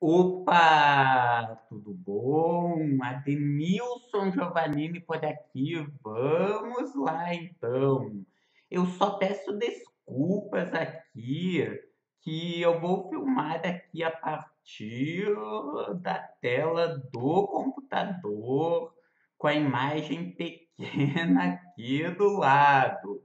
Opa, tudo bom? Adenilson Giovannini por aqui. Vamos lá então. Eu só peço desculpas aqui que eu vou filmar aqui a partir da tela do computador com a imagem pequena aqui do lado.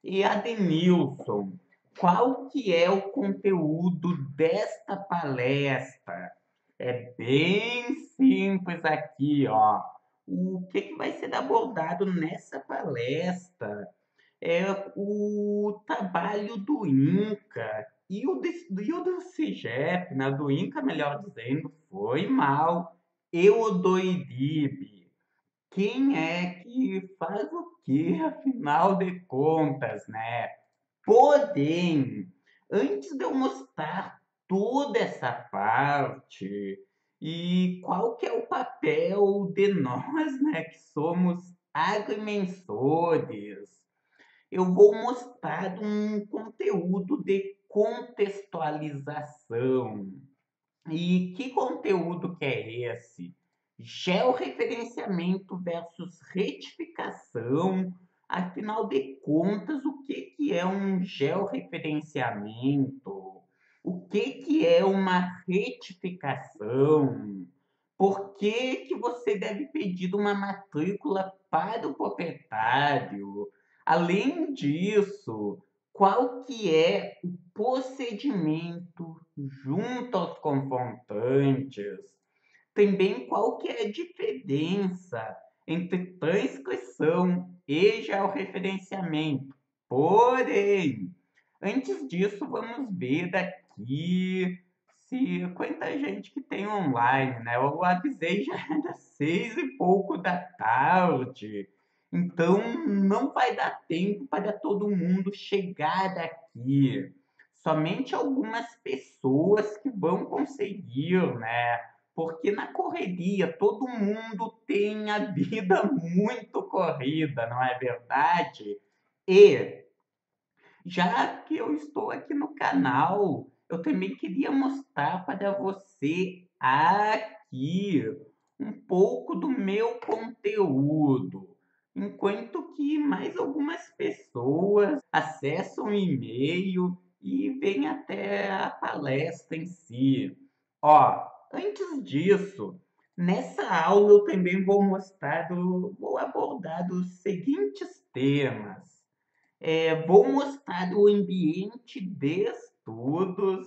E Adenilson, qual que é o conteúdo desta palestra? É bem simples aqui, ó. O que vai ser abordado nessa palestra é o trabalho do INCA e o do CIGEP, né? Do INCA, melhor dizendo, foi mal. E o do IDIB. Quem é que faz o que, afinal de contas, né? Porém, antes de eu mostrar toda essa parte e qual que é o papel de nós, né, que somos agrimensores, eu vou mostrar um conteúdo de contextualização. E que conteúdo que é esse? Georreferenciamento versus retificação. Afinal de contas, o que é um georreferenciamento? O que é uma retificação? Por que você deve pedir uma matrícula para o proprietário? Além disso, qual que é o procedimento junto aos confrontantes? Também qual que é a diferença entre transcrição e georreferenciamento? Porém, antes disso, vamos ver daqui se quanta gente que tem online, né? Eu avisei já era 6 e pouco da tarde. Então não vai dar tempo para todo mundo chegar aqui. Somente algumas pessoas que vão conseguir, né? Porque na correria todo mundo tem a vida muito corrida, não é verdade? E já que eu estou aqui no canal, eu também queria mostrar para você aqui um pouco do meu conteúdo. Enquanto que mais algumas pessoas acessam o e-mail e vêm até a palestra em si. Ó, antes disso, nessa aula eu também vou abordar os seguintes temas. Vou mostrar o ambiente de estudos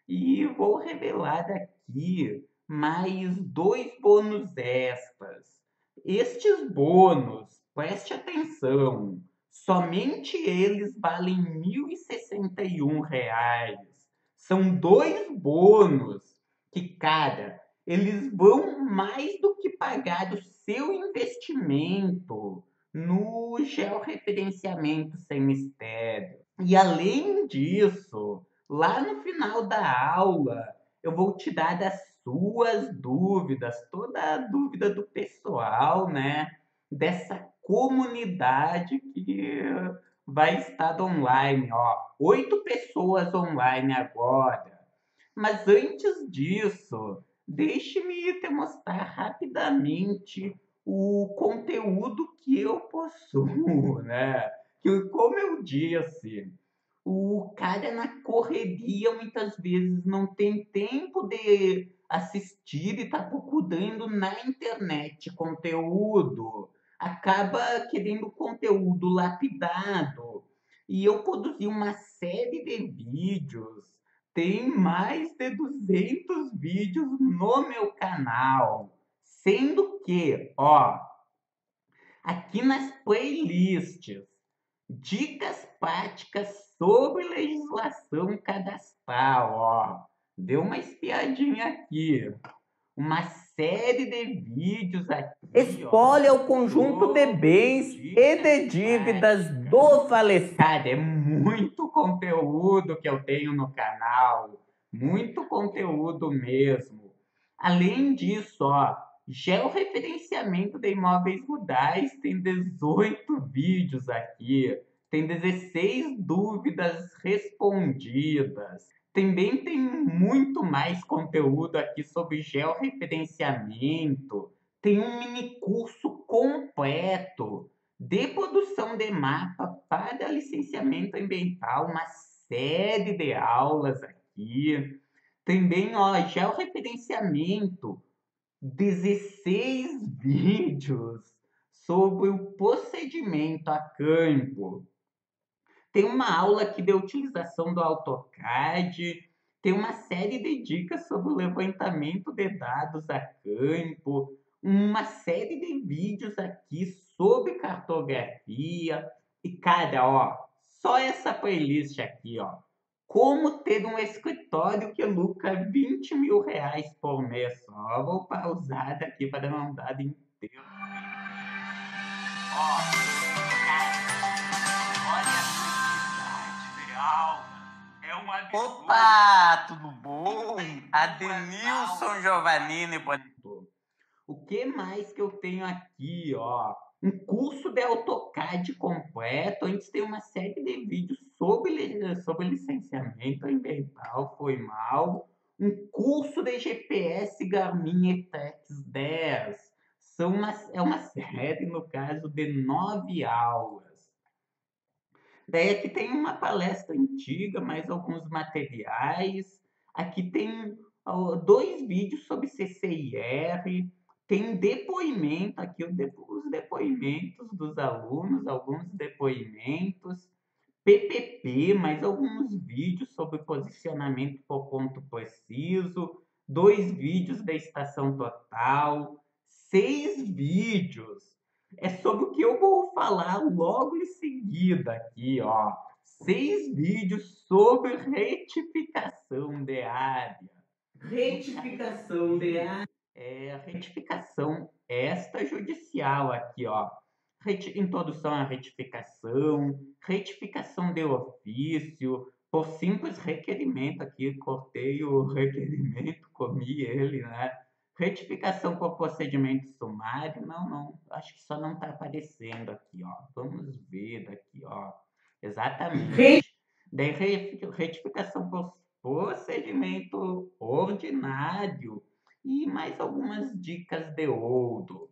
e vou revelar aqui mais dois bônus extras. Estes bônus, preste atenção, somente eles valem R$ 1.061. São dois bônus que eles vão mais do que pagar o seu investimento no georreferenciamento sem mistério. E além disso, lá no final da aula, eu vou te dar as suas dúvidas, toda a dúvida do pessoal, né? Dessa comunidade que vai estar online, ó. 8 pessoas online agora. Mas antes disso, deixe-me te mostrar rapidamente o conteúdo que eu possuo, né? Que, como eu disse, o cara na correria muitas vezes não tem tempo de assistir e tá procurando na internet conteúdo. Acaba querendo conteúdo lapidado. E eu produzi uma série de vídeos. Tem mais de 200 vídeos no meu canal. Sendo que, ó, aqui nas playlists, dicas práticas sobre legislação cadastral, ó. Deu uma espiadinha aqui. Uma série de vídeos aqui, Espólio é o ó, conjunto de sobre bens e de dívidas práticas. do falecido. Cara, é muito conteúdo que eu tenho no canal. Muito conteúdo mesmo. Além disso, ó, georreferenciamento de imóveis rurais tem 18 vídeos aqui. Tem 16 dúvidas respondidas. Também tem muito mais conteúdo aqui sobre georreferenciamento. Tem um mini curso completo de produção de mapa para licenciamento ambiental, uma série de aulas aqui. Também, ó, georreferenciamento, 16 vídeos sobre o procedimento a campo. Tem uma aula aqui de utilização do AutoCAD, tem uma série de dicas sobre o levantamento de dados a campo, uma série de vídeos aqui sobre cartografia. E, cara, ó, só essa playlist aqui, ó. Como ter um escritório que lucra R$ 20.000 por mês só. Vou pausar daqui para dar uma andada inteira. Ó, olha a quantidade de aulas. É um absurdo. Opa, tudo bom? Adenilson Giovannini. O que mais que eu tenho aqui, ó? Um curso de AutoCAD completo. Antes tem uma série de vídeos sobre licenciamento ambiental, foi mal. Um curso de GPS Garmin ETEX 10. É uma série, no caso, de 9 aulas. Daí aqui tem uma palestra antiga, mais alguns materiais. Aqui tem 2 vídeos sobre CCIR. Tem depoimento aqui, os depoimentos dos alunos, alguns depoimentos. PPP, mais alguns vídeos sobre posicionamento por ponto preciso. 2 vídeos da estação total. 6 vídeos é sobre o que eu vou falar logo em seguida aqui, ó. 6 vídeos sobre retificação de área. Retificação de área. Retificação extrajudicial aqui, ó. Introdução à retificação, retificação de ofício, por simples requerimento aqui, cortei o requerimento, comi ele, né? Retificação por procedimento sumário, não, acho que só não está aparecendo aqui, ó. Vamos ver daqui, ó. Exatamente. Daí, retificação por procedimento ordinário e mais algumas dicas de ouro.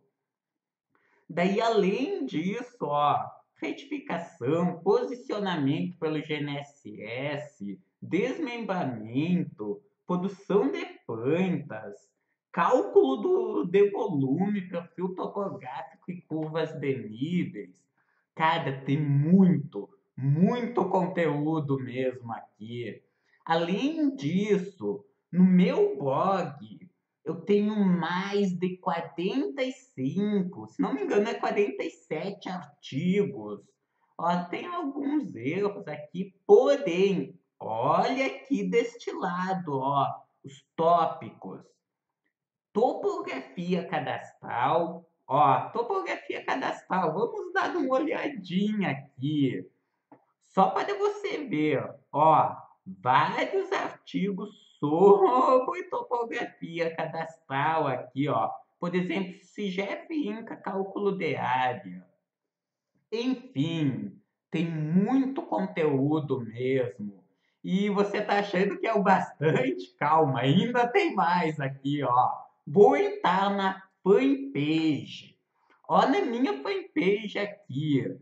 Daí, além disso, ó, retificação, posicionamento pelo GNSS, desmembramento, produção de plantas, cálculo de volume, perfil topográfico e curvas de níveis. Cara, tem muito conteúdo mesmo aqui. Além disso, no meu blog, eu tenho mais de 45, se não me engano, é 47 artigos. Ó, tem alguns erros aqui, porém, olha aqui deste lado, ó, os tópicos. Topografia cadastral, ó, topografia cadastral, vamos dar uma olhadinha aqui. Só para você ver, ó, vários artigos sobre topografia cadastral aqui, ó. Por exemplo, CIGEP Inca, cálculo de área. Enfim, tem muito conteúdo mesmo. E você tá achando que é o bastante? Calma, ainda tem mais aqui, ó. Vou entrar na fanpage. Ó, na minha fanpage aqui.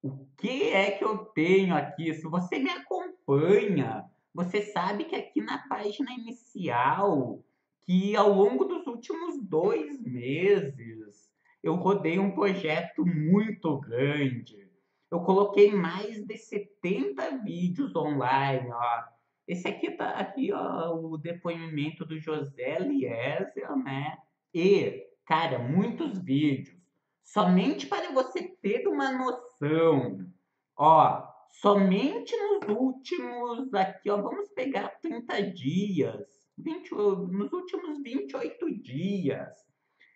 O que é que eu tenho aqui? Se você me acompanha, você sabe que aqui na página inicial, que ao longo dos últimos 2 meses, eu rodei um projeto muito grande. Eu coloquei mais de 70 vídeos online, ó. Esse aqui tá aqui, ó, o depoimento do José Eliezer, né? E, cara, muitos vídeos. Somente para você ter uma noção, ó, somente nos últimos, aqui, ó, vamos pegar 30 dias, nos últimos 28 dias,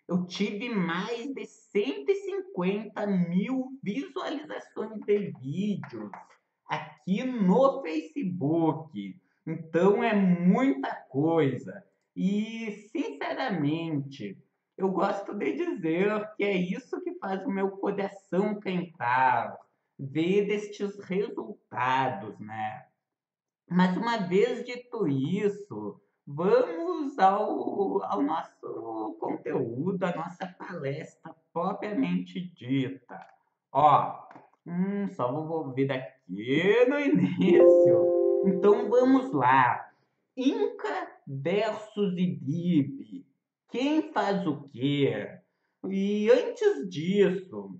eu tive mais de 150 mil visualizações de vídeos aqui no Facebook. Então é muita coisa. E, sinceramente, eu gosto de dizer que é isso que faz o meu coração cantar, ver estes resultados, né? Mas uma vez dito isso, vamos ao nosso conteúdo, à nossa palestra propriamente dita. Ó, só vou vir aqui no início. Então vamos lá. Inca versus Idib. Quem faz o quê? E antes disso,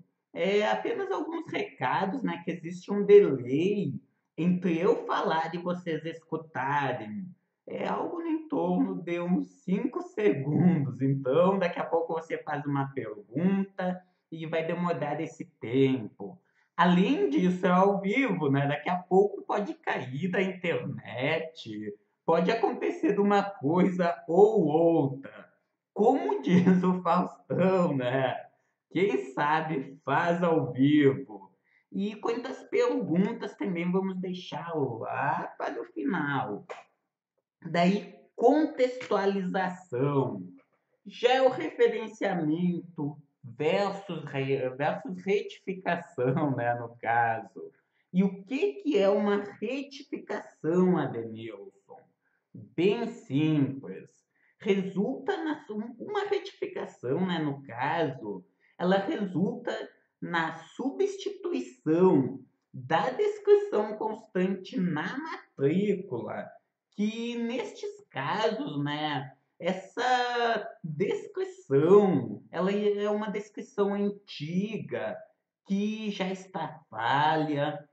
apenas alguns recados, né? Que existe um delay entre eu falar e vocês escutarem. É algo em torno de uns 5 segundos. Então, daqui a pouco você faz uma pergunta e vai demorar esse tempo. Além disso, é ao vivo, né? Daqui a pouco pode cair da internet, pode acontecer uma coisa ou outra. Como diz o Faustão, né? Quem sabe faz ao vivo. E quantas perguntas também vamos deixar lá para o final. Daí, contextualização, georreferenciamento versus retificação, né, no caso. E o que é uma retificação, Adenilson? Bem simples. Resulta uma retificação, né, no caso, ela resulta na substituição da descrição constante na matrícula, que nestes casos, né, essa descrição, ela é uma descrição antiga que já está falha,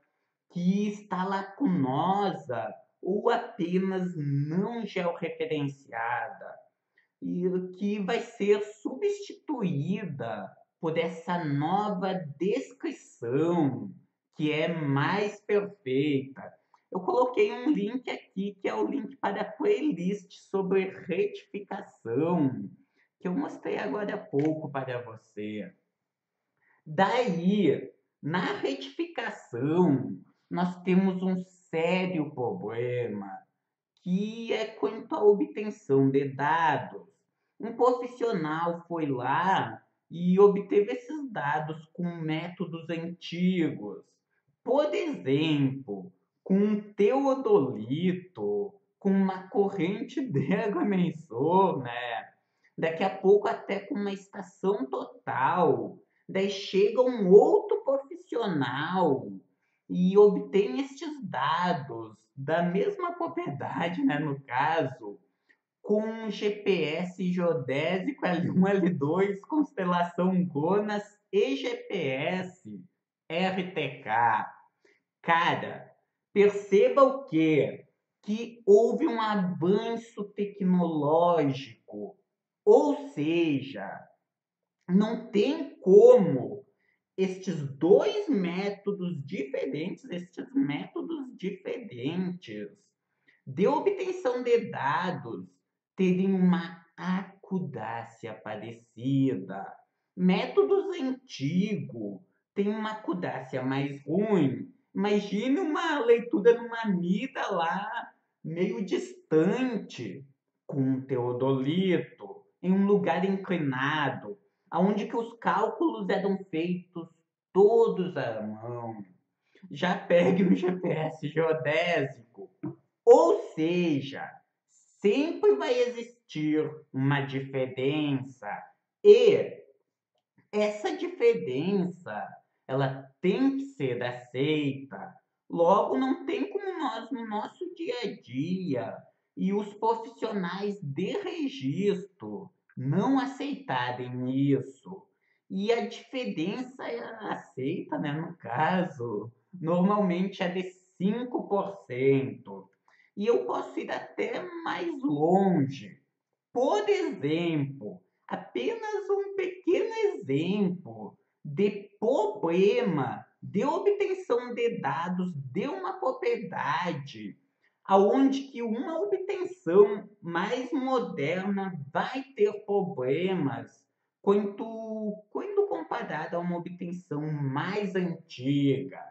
que está lacunosa ou apenas não georreferenciada e que vai ser substituída por essa nova descrição que é mais perfeita. Eu coloquei um link aqui que é o link para a playlist sobre retificação que eu mostrei agora há pouco para você. Daí, na retificação, nós temos um sério problema, que é quanto à obtenção de dados. Um profissional foi lá e obteve esses dados com métodos antigos. Por exemplo, com um teodolito, com uma corrente de agrimensor, né? Daqui a pouco até com uma estação total. Daí chega um outro profissional e obtém estes dados da mesma propriedade, né, no caso, com um GPS geodésico L1, L2, constelação GONAS e GPS RTK. Cara, perceba o quê? Que houve um avanço tecnológico, ou seja, não tem como estes métodos diferentes de obtenção de dados terem uma acudácia parecida. Métodos antigos têm uma acudácia mais ruim. Imagine uma leitura numa mida lá, meio distante, com um teodolito, em um lugar inclinado, onde que os cálculos eram feitos todos à mão. Já pegue um GPS geodésico. Ou seja, sempre vai existir uma diferença e essa diferença ela tem que ser aceita. Logo, não tem como nós, no nosso dia a dia, e os profissionais de registro não aceitarem isso. E a diferença aceita, né, no caso, normalmente é de 5%. E eu posso ir até mais longe. Por exemplo, apenas um pequeno exemplo de problema de obtenção de dados de uma propriedade, aonde que uma obtenção mais moderna vai ter problemas quando comparada a uma obtenção mais antiga.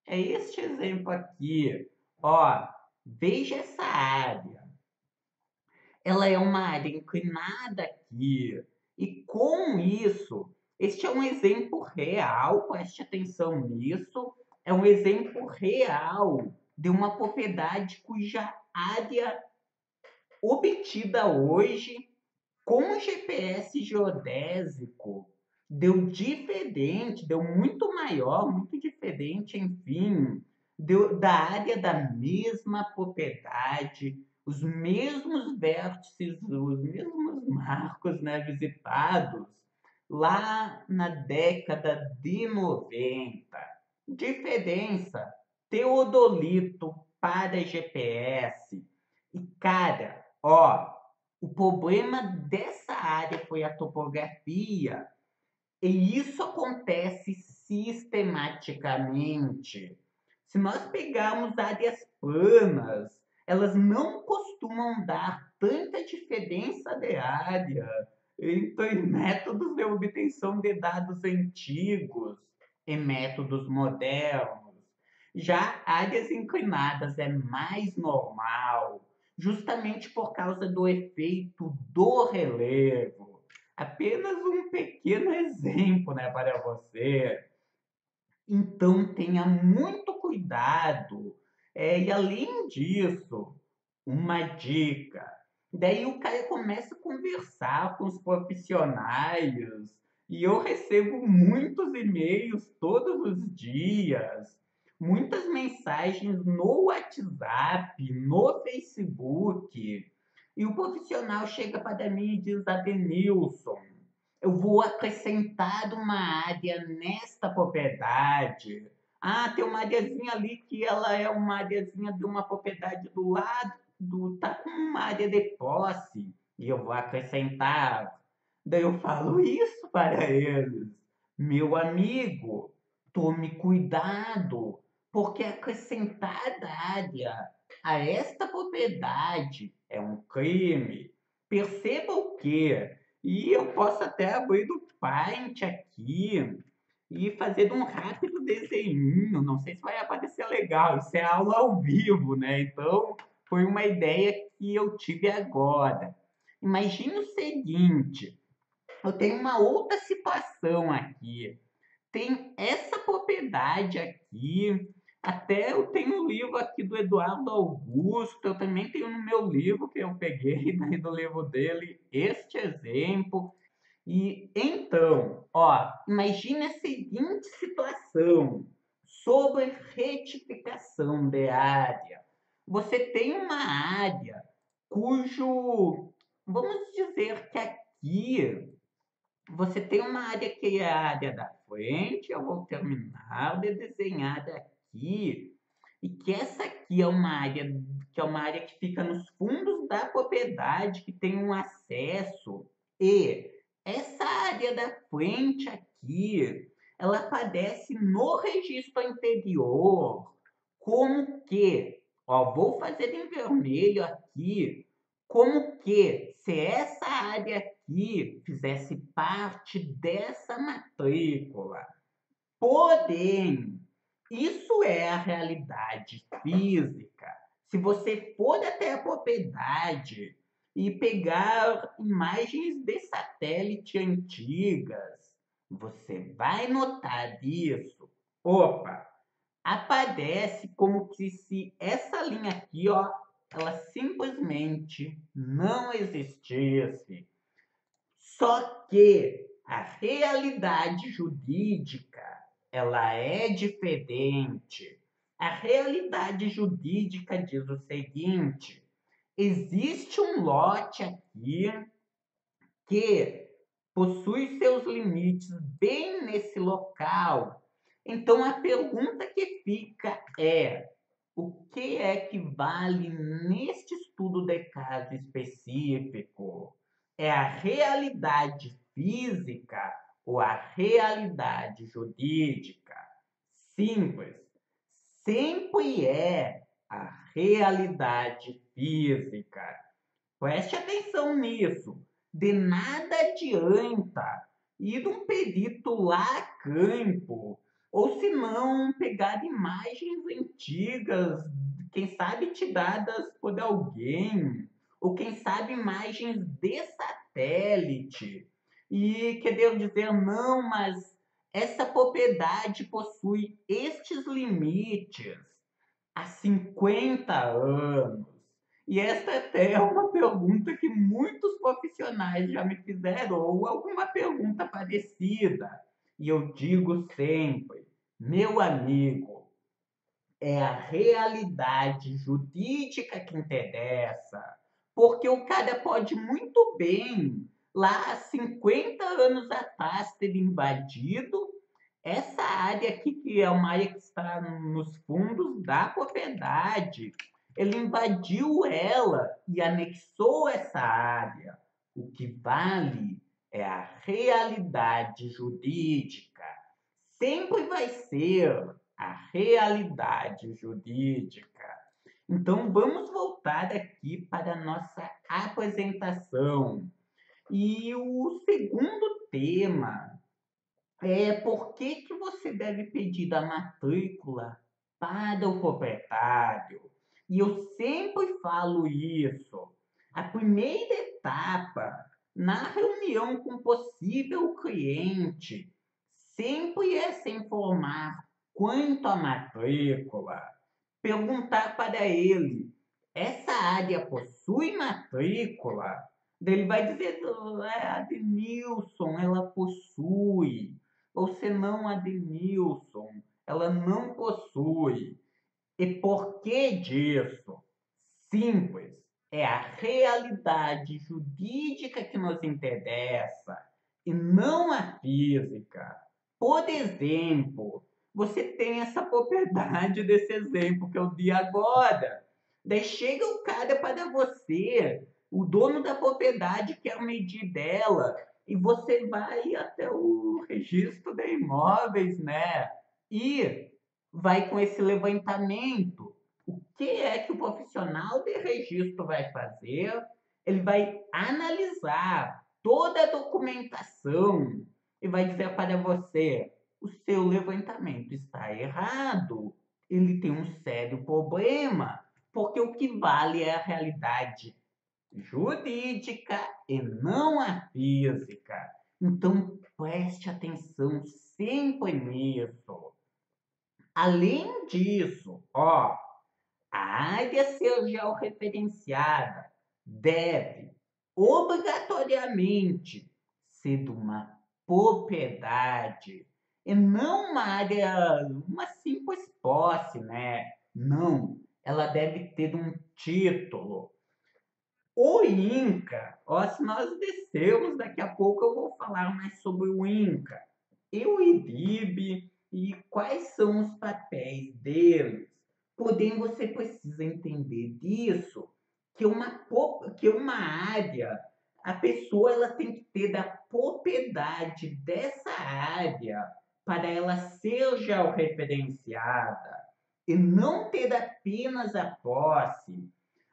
É este exemplo aqui. Ó, veja essa área. Ela é uma área inclinada aqui. E com isso, este é um exemplo real, preste atenção nisso, é um exemplo real de uma propriedade cuja área obtida hoje com o GPS geodésico deu muito maior, muito diferente, enfim, da área da mesma propriedade, os mesmos vértices, os mesmos marcos, né, visitados lá na década de 90. Diferença: teodolito para GPS. E cara, ó, o problema dessa área foi a topografia, e isso acontece sistematicamente. Se nós pegarmos áreas planas, elas não costumam dar tanta diferença de área entre métodos de obtenção de dados antigos e métodos modernos. Já áreas inclinadas é mais normal, justamente por causa do efeito do relevo. Apenas um pequeno exemplo, né, para você. Então tenha muito cuidado. E além disso, uma dica. Daí o cara começa a conversar com os profissionais e eu recebo muitos e-mails todos os dias, muitas mensagens no WhatsApp, no Facebook. E o profissional chega para mim e diz: Adenilson, eu vou acrescentar uma área nesta propriedade. Ah, tem uma areazinha ali que ela é uma areazinha de uma propriedade do lado, tá com uma área de posse, e eu vou acrescentar. Daí eu falo isso para eles. Meu amigo, tome cuidado, porque acrescentar área a esta propriedade é um crime. Perceba o quê? E eu posso até abrir do Paint aqui e fazer um rápido desenho. Não sei se vai aparecer legal. Isso é aula ao vivo, né? Então, foi uma ideia que eu tive agora. Imagine o seguinte: eu tenho uma outra situação aqui. Tem essa propriedade aqui. Até eu tenho um livro aqui do Eduardo Augusto. Eu também tenho no meu livro que eu peguei daí do livro dele este exemplo. E então, ó, imagine a seguinte situação sobre retificação de área. Você tem uma área cujo, vamos dizer que aqui você tem uma área que é a área da frente. Eu vou terminar de desenhar aqui, e que essa aqui é uma área que fica nos fundos da propriedade, que tem um acesso, e essa área da frente aqui, ela aparece no registro anterior como que, ó, vou fazer em vermelho aqui, como que se essa área aqui fizesse parte dessa matrícula. Porém, isso é a realidade física. Se você for até a propriedade e pegar imagens de satélite antigas, você vai notar isso. Opa, aparece como que se essa linha aqui, ó, ela simplesmente não existisse. Só que a realidade jurídica, ela é diferente. A realidade jurídica diz o seguinte: existe um lote aqui que possui seus limites bem nesse local. Então a pergunta que fica é: o que é que vale neste estudo de caso específico? É a realidade física ou a realidade jurídica? Simples. Sempre é a realidade física. Preste atenção nisso. De nada adianta ir um perito lá a campo, ou se não pegar imagens antigas, quem sabe tiradas por alguém, ou quem sabe imagens de satélite, e querer dizer: não, mas essa propriedade possui estes limites. há 50 anos? E esta até é uma pergunta que muitos profissionais já me fizeram, ou alguma pergunta parecida. E eu digo sempre, meu amigo, é a realidade jurídica que interessa, porque o cara pode muito bem, lá há 50 anos atrás, ter invadido essa área aqui, que é uma área que está nos fundos da propriedade. Ele invadiu ela e anexou essa área. O que vale é a realidade jurídica. Sempre vai ser a realidade jurídica. Então, vamos voltar aqui para a nossa apresentação. E o segundo tema é por que você deve pedir a matrícula para o proprietário. E eu sempre falo isso. A primeira etapa na reunião com possível cliente sempre é se informar quanto à matrícula, perguntar para ele: essa área possui matrícula? Daí ele vai dizer: a Denilson, ela possui. Ou se não, a Denilson, ela não possui. E por que disso? Simples. É a realidade jurídica que nos interessa e não a física. Por exemplo, você tem essa propriedade desse exemplo que eu dei agora. Daí chega o cara para você, o dono da propriedade quer medir dela, e você vai até o registro de imóveis, né? E vai com esse levantamento. O que é que o profissional de registro vai fazer? Ele vai analisar toda a documentação e vai dizer para você: o seu levantamento está errado, ele tem um sério problema, porque o que vale é a realidade jurídica e não a física. Então preste atenção sempre nisso. Além disso, ó, a área ser georreferenciada deve obrigatoriamente ser de uma propriedade e não uma simples posse, né? Não, ela deve ter um título. O INCA, ó, se nós descermos, daqui a pouco eu vou falar mais sobre o INCA e o IDIB e quais são os papéis deles. Porém, você precisa entender disso, que uma área, a pessoa ela tem que ter da propriedade dessa área para ela ser georreferenciada e não ter apenas a posse.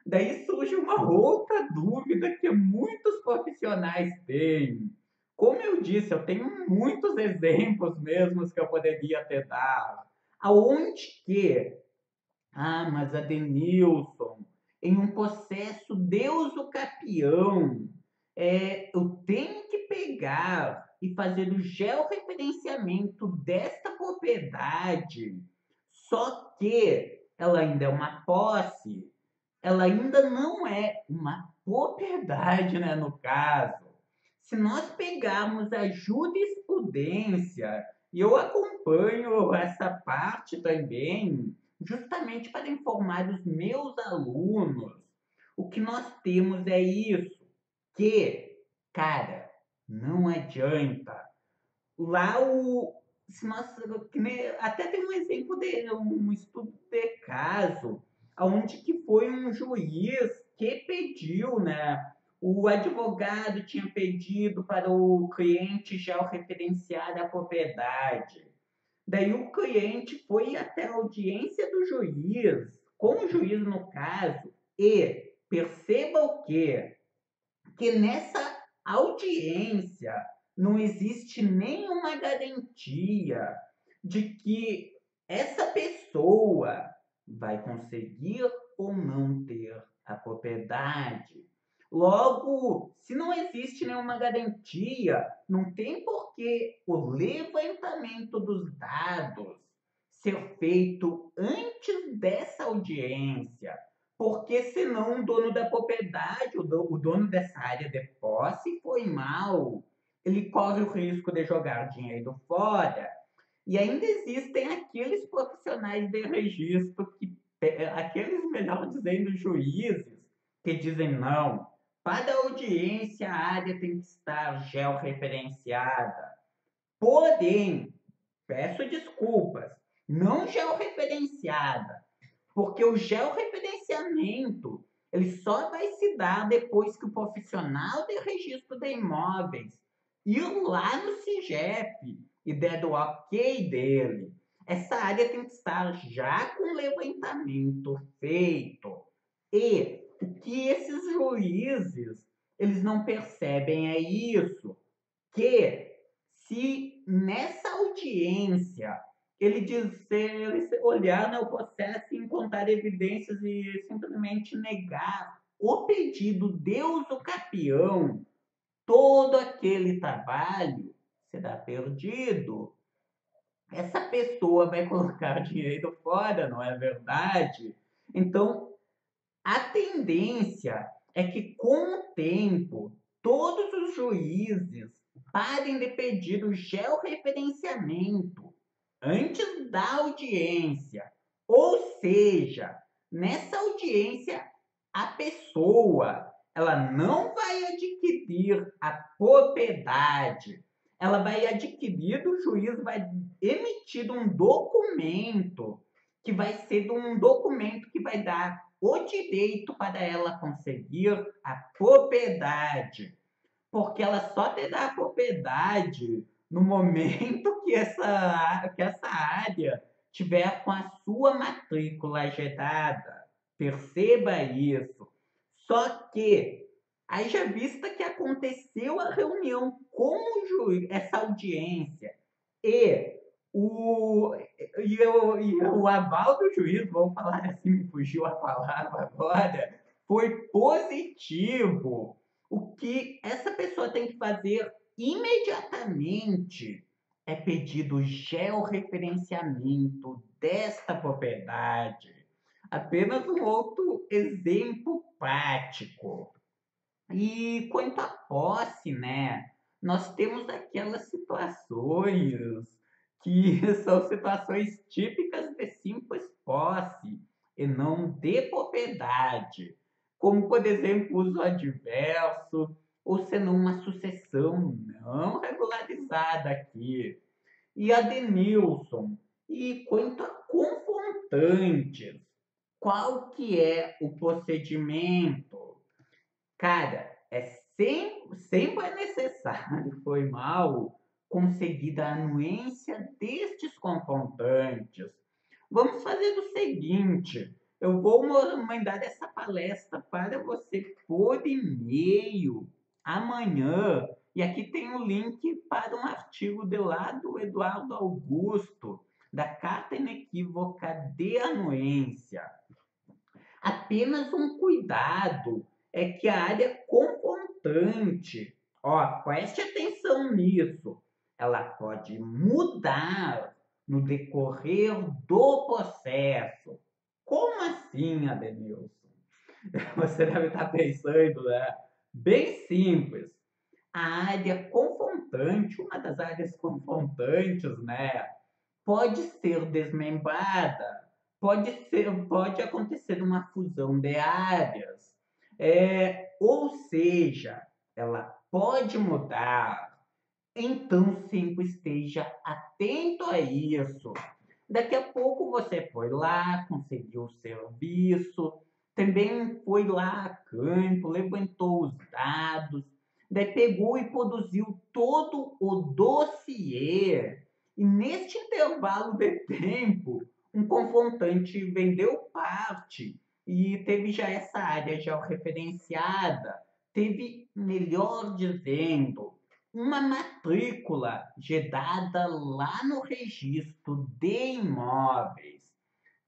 Daí surge uma outra dúvida que muitos profissionais têm. Como eu disse, eu tenho muitos exemplos mesmos que eu poderia ter dado. Aonde que, mas Adenilson, em um processo de usucapião, eu tenho que pegar e fazer o georreferenciamento desta propriedade, só que ela ainda é uma posse, ela ainda não é uma propriedade, né, no caso. Se nós pegarmos a jurisprudência, e eu acompanho essa parte também, justamente para informar os meus alunos, o que nós temos é isso, que, cara, não adianta. Lá se nós, até tem um exemplo de um estudo de caso, onde que foi um juiz que pediu, né? O advogado tinha pedido para o cliente já referenciar a propriedade. Daí o cliente foi até a audiência do juiz, com o juiz no caso, e perceba o quê? Que nessa audiência não existe nenhuma garantia de que essa pessoa vai conseguir ou não ter a propriedade. Logo, se não existe nenhuma garantia, não tem por que o levantamento dos dados ser feito antes dessa audiência, porque senão o dono da propriedade, o dono dessa área de posse foi mal, ele corre o risco de jogar dinheiro fora. E ainda existem aqueles profissionais de registro que, aqueles, melhor dizendo, juízes, que dizem não, para a audiência a área tem que estar georreferenciada. Porém, peço desculpas, não georreferenciada, porque o georreferenciamento ele só vai se dar depois que o profissional de registro de imóveis ir lá no CIGEP e der do ok dele. Essa área tem que estar já com levantamento feito. E o que esses juízes eles não percebem é isso, que se nessa audiência ele dizer, ele olhar no processo e encontrar evidências e simplesmente negar o pedido de usucapião, todo aquele trabalho será perdido. Essa pessoa vai colocar dinheiro fora, não é verdade? Então, a tendência é que, com o tempo, todos os juízes parem de pedir o georreferenciamento antes da audiência. Ou seja, nessa audiência, a pessoa ela não vai adquirir a propriedade, ela vai adquirir, o juiz vai emitir um documento que vai ser um documento que vai dar o direito para ela conseguir a propriedade, porque ela só terá a propriedade no momento que essa área tiver com a sua matrícula agendada. Perceba isso. Só que, aí já vista que aconteceu a reunião com o juiz, essa audiência, e o aval do juiz, vamos falar assim, me fugiu a palavra agora, foi positivo. O que essa pessoa tem que fazer imediatamente é pedir o georreferenciamento desta propriedade. Apenas um outro exemplo prático. E quanto à posse, né? Nós temos aquelas situações que são situações típicas de simples posse e não de propriedade, como, por exemplo, uso adverso, ou senão uma sucessão não regularizada aqui. E a Denilson, e quanto a confrontantes, qual que é o procedimento? Cara, sempre é necessário, foi mal, conseguir a anuência destes confrontantes. Vamos fazer o seguinte, eu vou mandar essa palestra para você por e-mail amanhã, e aqui tem um link para um artigo de lá do Eduardo Augusto, da Carta Inequívoca de Anuência. Apenas um cuidado é que a área confrontante, ó, preste atenção nisso, ela pode mudar no decorrer do processo. Como assim, Adenilson? Você deve estar pensando, né? Bem simples. A área confrontante, uma das áreas confrontantes, né? Pode ser desmembrada, pode acontecer uma fusão de áreas, ou seja, ela pode mudar. Então sempre esteja atento a isso. Daqui a pouco você foi lá, conseguiu o serviço, também foi lá a campo, levantou os dados, daí pegou e produziu todo o dossiê. E neste intervalo de tempo, um confrontante vendeu parte e teve já essa área já referenciada, teve, melhor dizendo, uma matrícula gedada lá no registro de imóveis.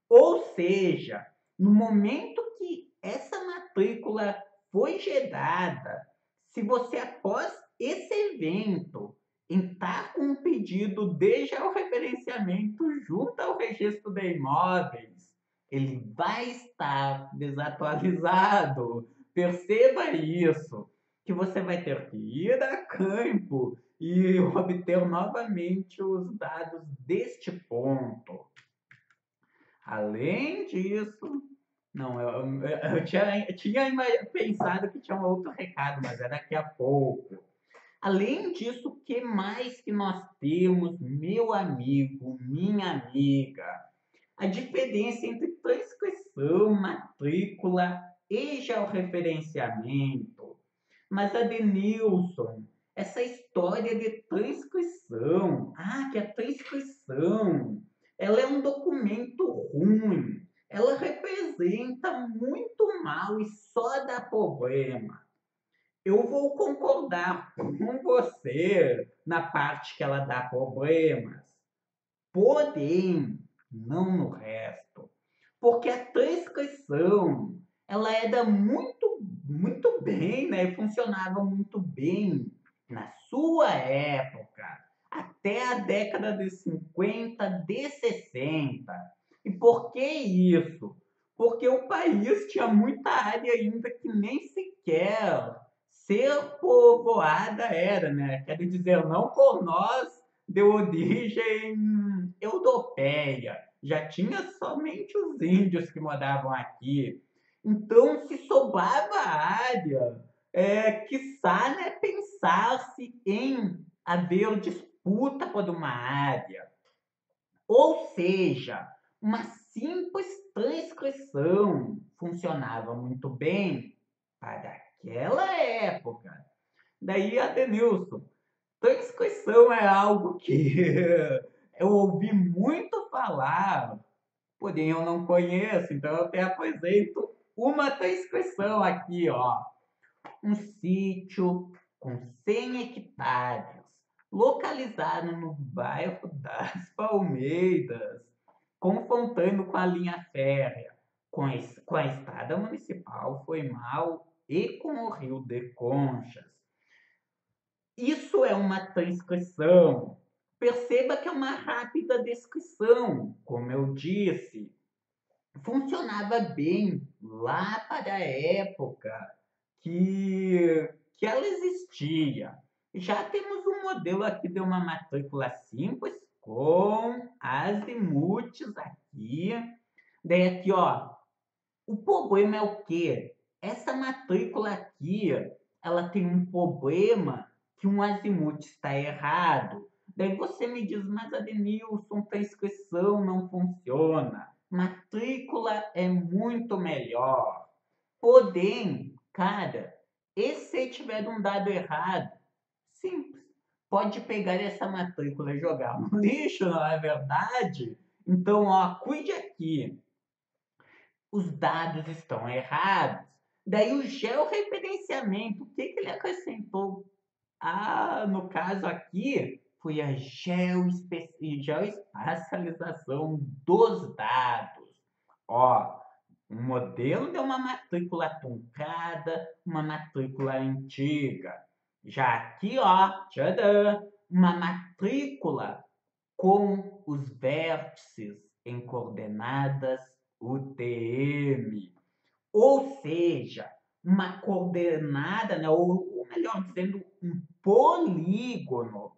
Ou seja, no momento que essa matrícula foi gedada, se você após esse evento em estar com um pedido de georreferenciamento junto ao registro de imóveis, ele vai estar desatualizado. Perceba isso, que você vai ter que ir a campo e obter novamente os dados deste ponto. Além disso, não, eu tinha pensado que tinha um outro recado, mas é daqui a pouco. Além disso, o que mais que nós temos, meu amigo, minha amiga? A diferença entre transcrição, matrícula e georreferenciamento. Mas, Adenilson, essa história de transcrição, que a transcrição, ela é um documento ruim, ela representa muito mal e só dá problema. Eu vou concordar com você na parte que ela dá problemas, porém, não no resto. Porque a transcrição, ela era muito bem, né? E funcionava muito bem na sua época, até a década de 50, de 60. E por que isso? Porque o país tinha muita área ainda que nem sequer ser povoada era, né? Quer dizer, não por nós de origem europeia. Já tinha somente os índios que moravam aqui. Então, se sobrava área, quiçá, né, pensar-se em haver disputa por uma área. Ou seja, uma simples transcrição funcionava muito bem para aquela época. Daí, Adenilson, transcrição é algo que eu ouvi muito falar, porém eu não conheço, então eu te apresento uma transcrição aqui, ó. Um sítio com 100 hectares, localizado no bairro das Palmeiras, confrontando com a linha férrea, com a estrada municipal, foi mal e com o rio de Conchas. Isso é uma transcrição. Perceba que é uma rápida descrição, como eu disse. Funcionava bem lá para a época que ela existia. Já temos um modelo aqui de uma matrícula simples, com azimutes aqui. Daí aqui, ó, o problema é o quê? Essa matrícula aqui, ela tem um problema que um azimuth está errado. Daí você me diz, mas Adenilson, a inscrição não funciona. Matrícula é muito melhor. Porém, cara, e se tiver um dado errado? Simples. Pode pegar essa matrícula e jogar no lixo, não é verdade? Então, ó, cuide aqui. Os dados estão errados. Daí o georreferenciamento, o que ele acrescentou? No caso aqui, foi a geoespacialização dos dados. Ó, um modelo de uma matrícula truncada, uma matrícula antiga. Já aqui, ó, tcharam, uma matrícula com os vértices em coordenadas UTM. Ou seja, uma coordenada, né, ou melhor dizendo, um polígono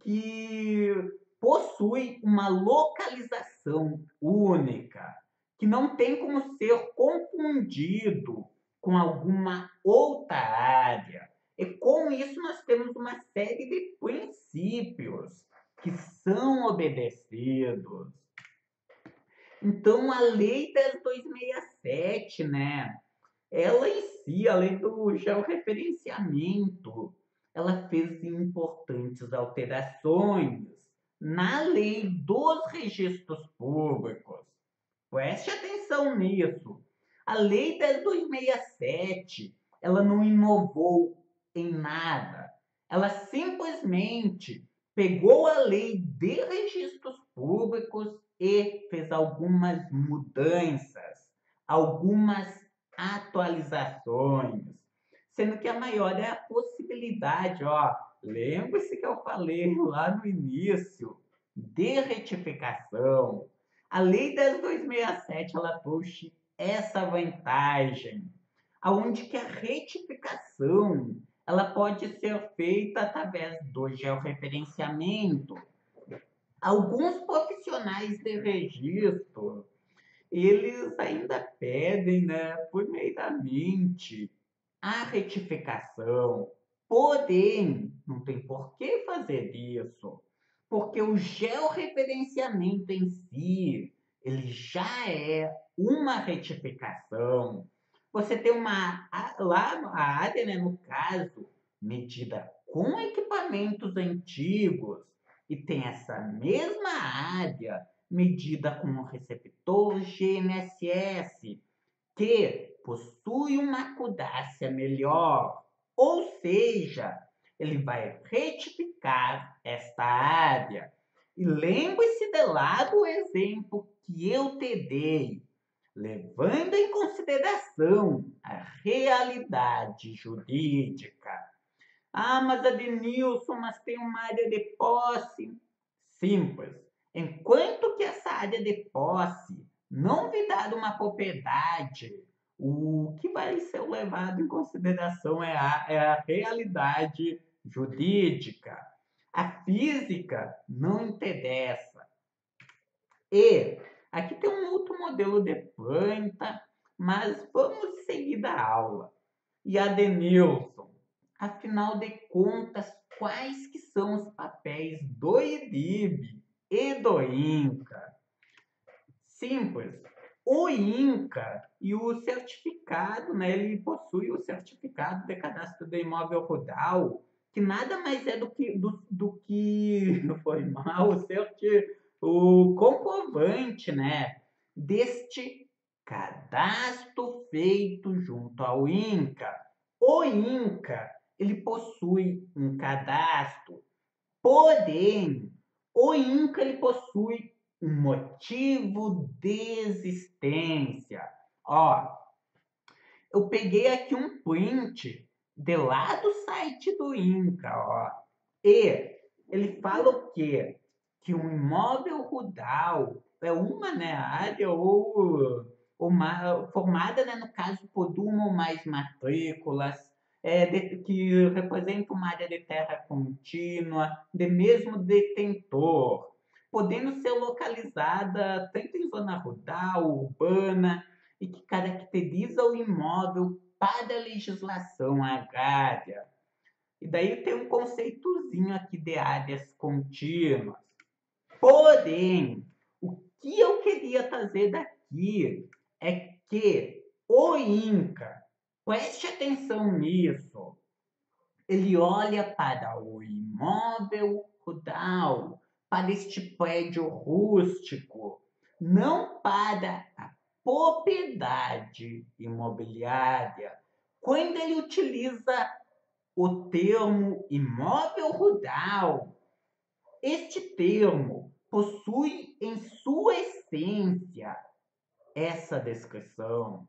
que possui uma localização única, que não tem como ser confundido com alguma outra área. E com isso nós temos uma série de princípios que são obedecidos. Então, a Lei 10.267, né? Ela em si, a lei do georreferenciamento, ela fez importantes alterações na lei dos registros públicos. Preste atenção nisso. A lei 10.267, ela não inovou em nada. Ela simplesmente pegou a lei de registros públicos e fez algumas mudanças, algumas atualizações, sendo que a maior é a possibilidade, ó, lembre-se que eu falei lá no início de retificação. A Lei 10.267 ela trouxe essa vantagem, aonde que a retificação ela pode ser feita através do georreferenciamento. Alguns profissionais de registro, eles ainda pedem, né, primeiramente, a retificação. Porém, não tem por que fazer isso, porque o georreferenciamento em si, ele já é uma retificação. Você tem lá a área, né, no caso, medida com equipamentos antigos, e tem essa mesma área medida com um receptor GNSS, que possui uma acudácia melhor, ou seja, ele vai retificar esta área. E lembre-se de lá do exemplo que eu te dei, levando em consideração a realidade jurídica. Ah, mas Adenilson, mas tem uma área de posse. Simples. Enquanto que essa área de posse não lhe dar uma propriedade, o que vai ser levado em consideração é a realidade jurídica. A física não interessa. E aqui tem um outro modelo de planta, mas vamos seguir da aula. E Adenilson, afinal de contas, quais que são os papéis do IDIB e do INCA? Simples. O INCA e o certificado, né, ele possui o certificado de cadastro do imóvel rural, que nada mais é do que foi mal, o comprovante, né, deste cadastro feito junto ao INCA. O INCA, ele possui um cadastro, porém, o INCA ele possui um motivo de existência. Ó, eu peguei aqui um print de lá do site do INCA, ó. E ele fala o quê? Que um imóvel rural é uma, né, área formada, né, no caso, por uma ou mais matrículas, que representa uma área de terra contínua, de mesmo detentor, podendo ser localizada tanto em zona rural, urbana, e que caracteriza o imóvel para a legislação agrária. E daí tem um conceitozinho aqui de áreas contínuas. Porém, o que eu queria trazer daqui é que o INCA, preste atenção nisso, ele olha para o imóvel rural, para este prédio rústico, não para a propriedade imobiliária. Quando ele utiliza o termo imóvel rural, este termo possui em sua essência essa descrição,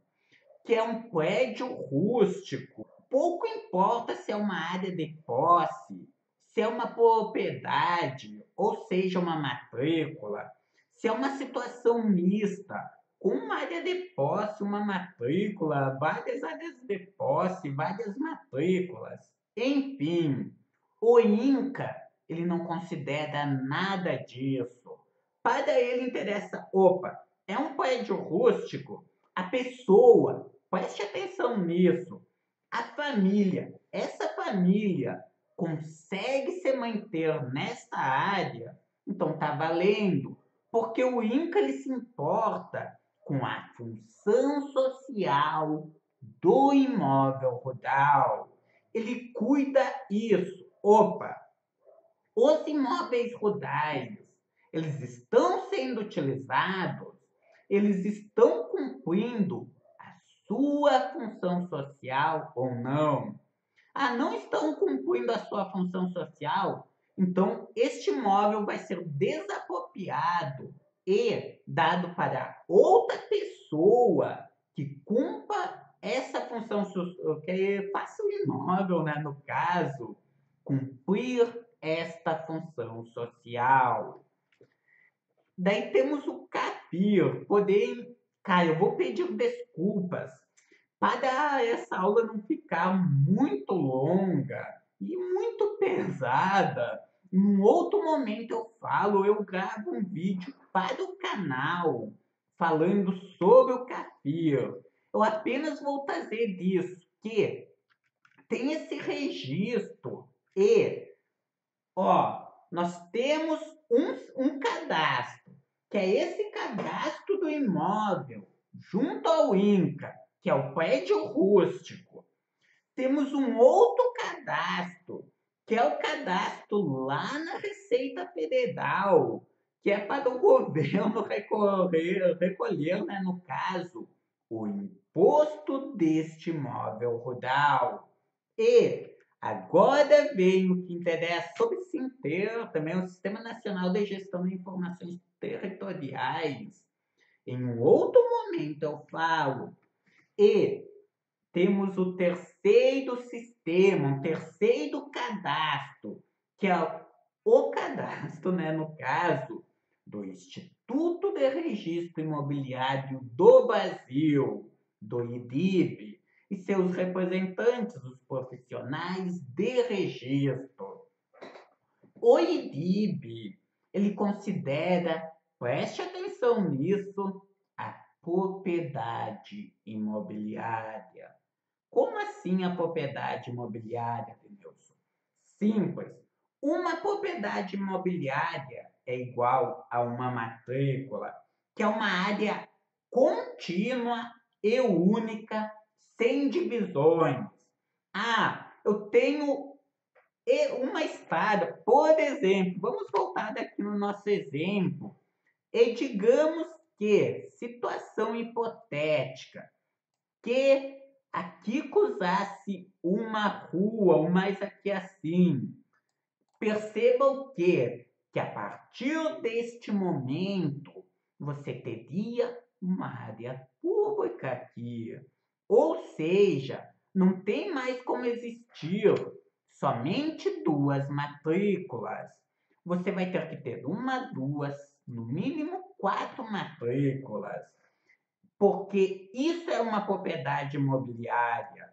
que é um prédio rústico. Pouco importa se é uma área de posse, se é uma propriedade, ou seja, uma matrícula, se é uma situação mista, com uma área de posse, uma matrícula, várias áreas de posse, várias matrículas. Enfim, o INCA, ele não considera nada disso. Para ele interessa, opa, é um prédio rústico, a pessoa, preste atenção nisso, a família, essa família consegue se manter nesta área, então tá valendo, porque o INCA ele se importa com a função social do imóvel rural. Ele cuida isso. Opa, os imóveis rurais, eles estão sendo utilizados, eles estão cumprindo a sua função social ou não? Ah, não estão cumprindo a sua função social? Então, este imóvel vai ser desapropriado e dado para outra pessoa que cumpra essa função social, que faça o imóvel, né, no caso. cumprir esta função social. Daí temos o CAPIR, poder... Cara, eu vou pedir desculpas para essa aula não ficar muito longa e muito pesada. Em um outro momento eu gravo um vídeo para o canal falando sobre o CAPIR. Eu apenas vou trazer disso, que tem esse registro e, ó, nós temos um cadastro, que é esse cadastro do imóvel, junto ao INCA, que é o prédio rústico. Temos um outro cadastro, que é o cadastro lá na Receita Federal, que é para o governo recolher, né, no caso, o imposto deste imóvel rural. E agora vem o que interessa sobre o SINTER, também o Sistema Nacional de Gestão de Informações Territoriais. Em um outro momento eu falo. E temos o terceiro sistema, um terceiro cadastro, que é o cadastro, né, no caso, do Instituto de Registro Imobiliário do Brasil, do IDIB, e seus representantes, os profissionais de registro. O IDIB, ele considera, preste atenção nisso, a propriedade imobiliária. Como assim a propriedade imobiliária, Denilson? Simples. Uma propriedade imobiliária é igual a uma matrícula, que é uma área contínua e única, sem divisões. Ah, eu tenho uma estrada, por exemplo, vamos voltar daqui no nosso exemplo, e digamos que, situação hipotética, que aqui cruzasse uma rua, ou mais aqui assim. Perceba o quê? Que a partir deste momento, você teria uma área pública aqui. Ou seja, não tem mais como existir somente duas matrículas. Você vai ter que ter uma, duas, no mínimo 4 matrículas. Porque isso é uma propriedade imobiliária.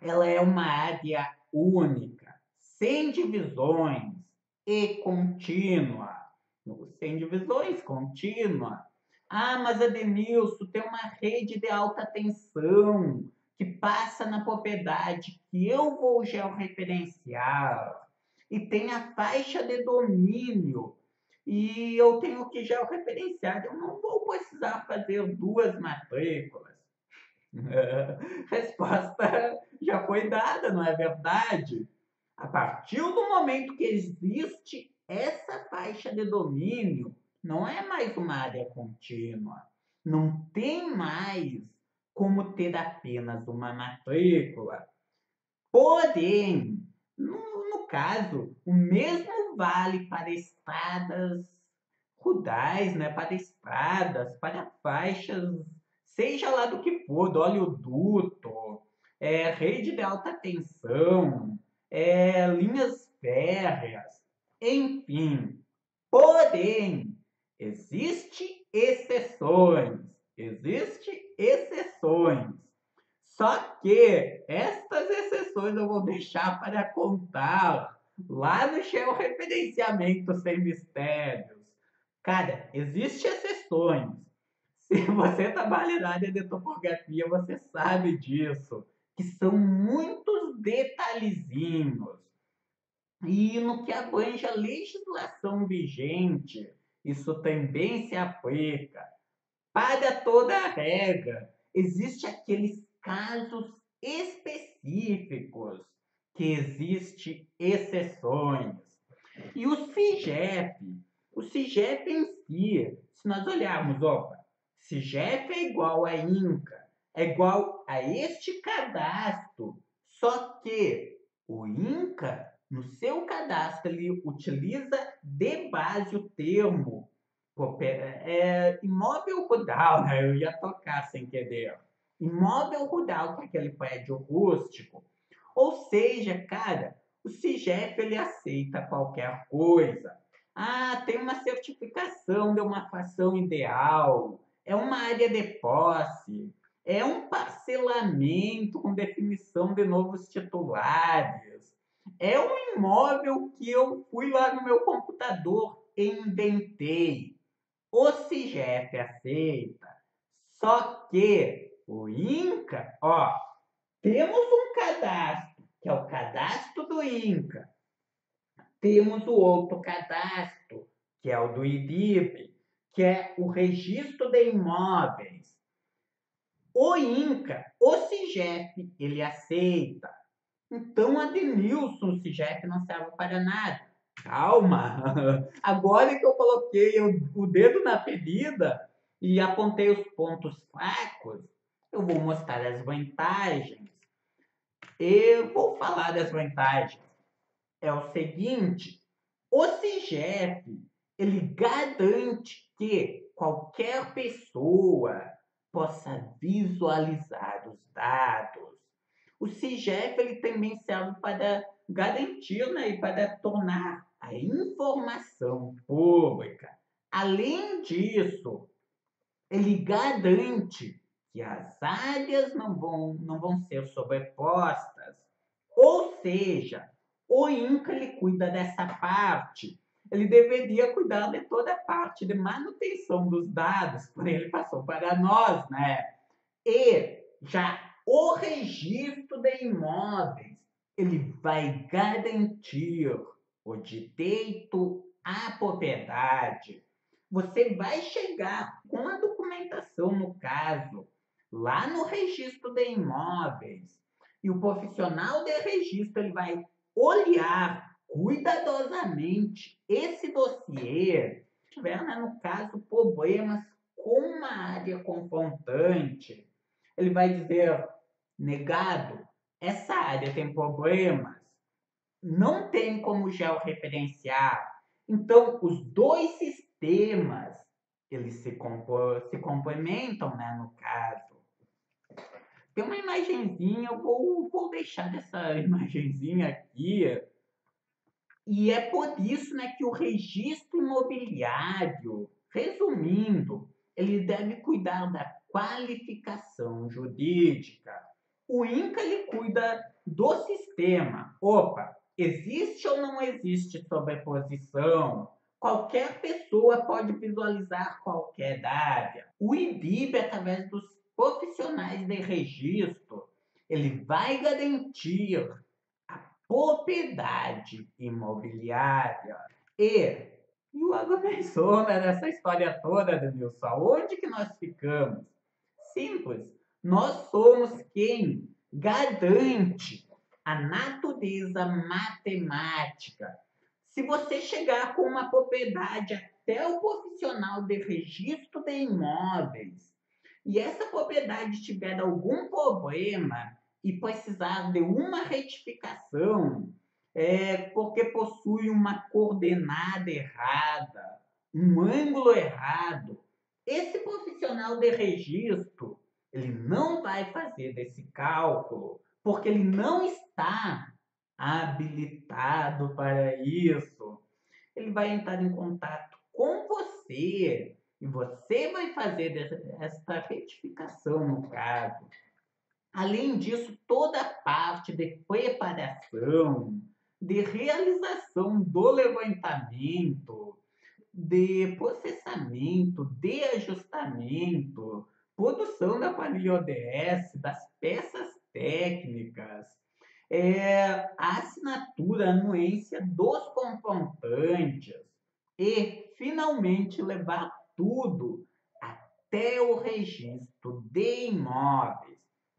Ela é uma área única, sem divisões e contínua. Sem divisões, contínua. Ah, mas Adenilson, tem uma rede de alta tensão que passa na propriedade que eu vou georreferenciar. E tem a faixa de domínio. E eu tenho que georreferenciar. Eu não vou precisar fazer duas matrículas. Resposta já foi dada, não é verdade? A partir do momento que existe essa faixa de domínio, não é mais uma área contínua. Não tem mais como ter apenas uma matrícula. Porém, no caso, o mesmo vale para estradas rurais, né? Para estradas, para faixas, seja lá do que for, do oleoduto, rede de alta tensão, linhas férreas, enfim. Porém, existem exceções. Só que estas exceções eu vou deixar para contar lá no georreferenciamento sem mistérios. Cara, existem exceções. Se você trabalha na área de topografia, você sabe disso. Que são muitos detalhezinhos. E no que abrange a legislação vigente, isso também se aplica. Para toda a regra, existem aqueles casos específicos que existem exceções. E o CIGEP em si, se nós olharmos, opa, CIGEP é igual a INCA, é igual a este cadastro, só que o INCA, no seu cadastro, ele utiliza de base o termo imóvel rural, né? Eu ia tocar sem querer. Imóvel rural, que é aquele prédio rústico. Ou seja, cara, o CIGEP CIGEP ele aceita qualquer coisa. Ah, tem uma certificação de uma fração ideal, é uma área de posse, é um parcelamento com definição de novos titulares, é um imóvel que eu fui lá no meu computador e inventei. O CIGEP aceita, só que o INCA, ó, temos um cadastro, que é o cadastro do INCA. Temos o outro cadastro, que é o do IDIB, que é o registro de imóveis. O INCA, o CIGEP, ele aceita. Então, Adenilson, o CIGEP não serve para nada. Calma! Agora que eu coloquei o dedo na ferida e apontei os pontos fracos, eu vou mostrar as vantagens. Eu vou falar das vantagens. É o seguinte, o CIGEP, ele garante que qualquer pessoa possa visualizar os dados. O CIGEP, ele também serve para garantir, né, e para tornar a informação pública. Além disso, ele garante que as áreas não vão ser sobrepostas. Ou seja, o INCA ele cuida dessa parte. Ele deveria cuidar de toda a parte de manutenção dos dados, porém ele passou para nós, né? E já o registro de imóveis, ele vai garantir o direito à propriedade. Você vai chegar com a documentação, no caso, lá no registro de imóveis, e o profissional de registro ele vai olhar cuidadosamente esse dossiê. Se tiver, né, no caso, problemas com uma área confrontante, ele vai dizer, negado, essa área tem problemas, não tem como georreferenciar. Então, os dois sistemas, eles se complementam, né, no caso. Tem uma imagenzinha, eu vou deixar essa imagenzinha aqui. E é por isso, né, que o registro imobiliário, resumindo, ele deve cuidar da qualificação jurídica. O INCA ele cuida do sistema. Opa, existe ou não existe sobreposição? Qualquer pessoa pode visualizar qualquer área. O IDIB, através dos profissionais de registro, ele vai garantir a propriedade imobiliária. E o agrimensor, né, nessa história toda, Denilson, onde que nós ficamos? Simples. Nós somos quem garante a natureza matemática. Se você chegar com uma propriedade até o profissional de registro de imóveis e essa propriedade tiver algum problema e precisar de uma retificação, porque possui uma coordenada errada, um ângulo errado, esse profissional de registro, ele não vai fazer desse cálculo, porque ele não está habilitado para isso. Ele vai entrar em contato com você e você vai fazer esta retificação no caso. Além disso, toda a parte de preparação, de realização do levantamento, de processamento, de ajustamento, produção da planilha ODS, das peças técnicas, a assinatura, a anuência dos confrontantes e, finalmente, levar tudo até o registro de imóveis.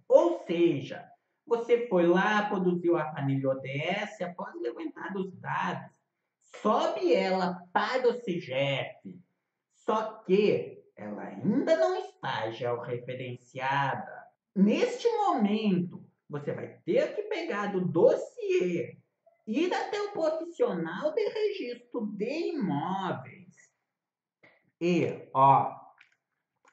Ou seja, você foi lá, produziu a planilha ODS, após levantar os dados, sobe ela para o CIGEP, só que ela ainda não está georreferenciada. Neste momento, você vai ter que pegar do dossiê, ir até o profissional de registro de imóveis. E, ó,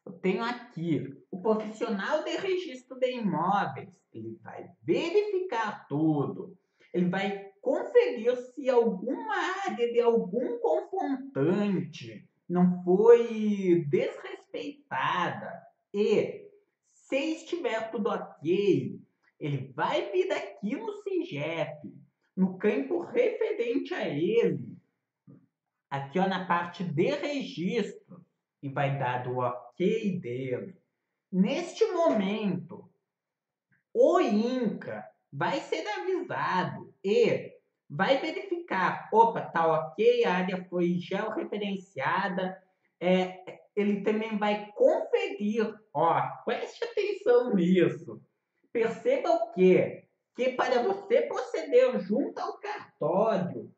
eu tenho aqui o profissional de registro de imóveis, ele vai verificar tudo. Ele vai conferir se alguma área de algum confrontante não foi desrespeitada e, se estiver tudo ok, ele vai vir aqui no SIGEP, no campo referente a ele, aqui ó, na parte de registro, e vai dar o ok dele. Neste momento, o INCA vai ser avisado e vai verificar, opa, tá ok, a área foi georreferenciada, ele também vai conferir, ó, preste atenção nisso, perceba o quê? Que para você proceder junto ao cartório,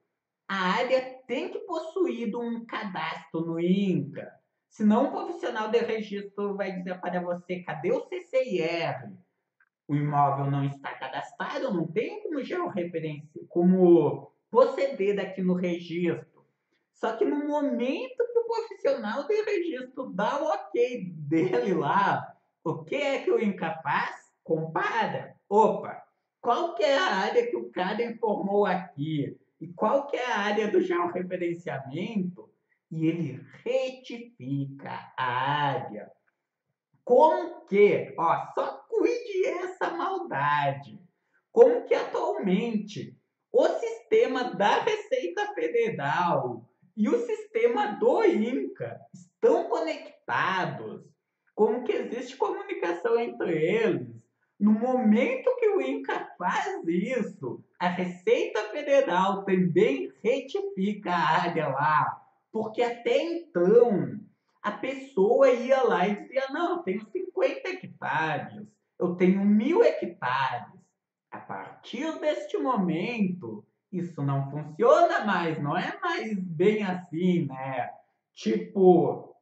a área tem que possuir um cadastro no INCA, senão o profissional de registro vai dizer para você, cadê o CCIR? O imóvel não está cadastrado, não tem como georreferenciar, como proceder aqui no registro. Só que no momento que o profissional de registro dá o ok dele lá, o que é que o INCA faz? Compara. Opa, qual que é a área que o cara informou aqui? E qual que é a área do georreferenciamento? E ele retifica a área. Como que, ó, só cuide essa maldade. Como que atualmente o sistema da Receita Federal e o sistema do INCA estão conectados? Como que existe comunicação entre eles? No momento que o INCA faz isso, a Receita Federal também retifica a área lá, porque até então a pessoa ia lá e dizia, não, eu tenho 50 hectares, eu tenho 1.000 hectares. A partir deste momento, isso não funciona mais, não é mais bem assim, né? Tipo,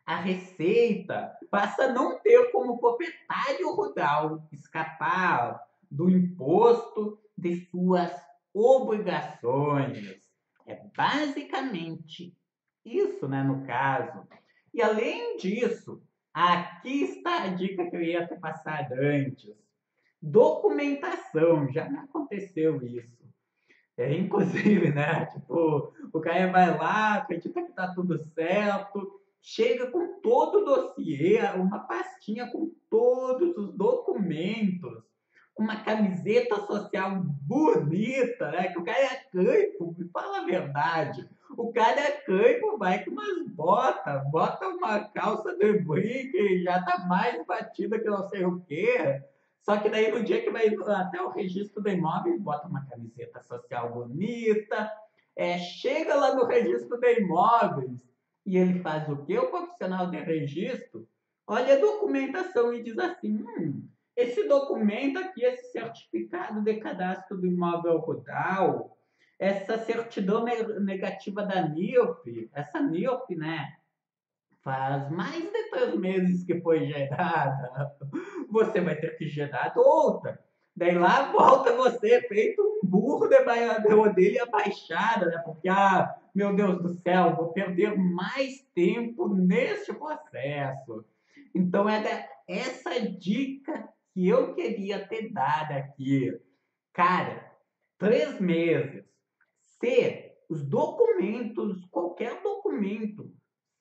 a Receita passa a não ter como proprietário rural escapar do imposto de suas obrigações. É basicamente isso, né, no caso. E além disso, aqui está a dica que eu ia ter passado antes. Documentação, já me aconteceu isso. Inclusive, né? Tipo, o cara vai lá, acredita que tá tudo certo, chega com todo o dossiê, uma pastinha com todos os documentos, uma camiseta social bonita, né? Que o cara é campo, me fala a verdade. O cara é campo, vai com umas botas, bota uma calça de brinque, já tá mais batida que não sei o quê. Só que daí no dia que vai até o registro do imóvel, bota uma camiseta social bonita, chega lá no registro de imóveis e ele faz o quê? O profissional de registro olha a documentação e diz assim, esse documento aqui, esse certificado de cadastro do imóvel rural, essa certidão negativa da NIOF, essa NIOF, né, faz mais de 3 meses que foi gerada, você vai ter que gerar outra. Daí lá volta você feito um burro de orelha baixada, né? Porque, meu Deus do céu, vou perder mais tempo neste processo. Então, era essa dica que eu queria ter dado aqui. Cara, 3 meses. Se os documentos, qualquer documento,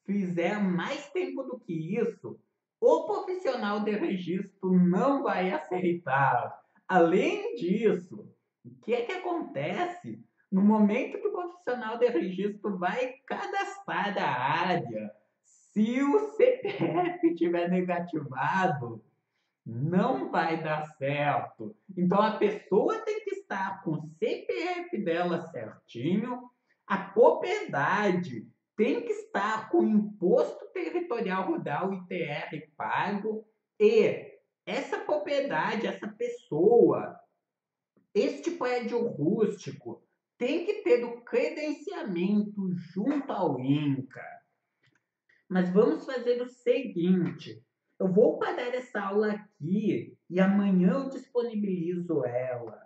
fizer mais tempo do que isso, o profissional de registro não vai aceitar. Além disso, o que é que acontece? No momento que o profissional de registro vai cadastrar a área, se o CPF estiver negativado, não vai dar certo. Então a pessoa tem que estar com o CPF dela certinho, a propriedade tem que estar com o Imposto Territorial Rural ITR pago e essa propriedade, essa pessoa, este prédio rústico tem que ter o credenciamento junto ao INCA. Mas vamos fazer o seguinte: eu vou parar essa aula aqui e amanhã eu disponibilizo ela.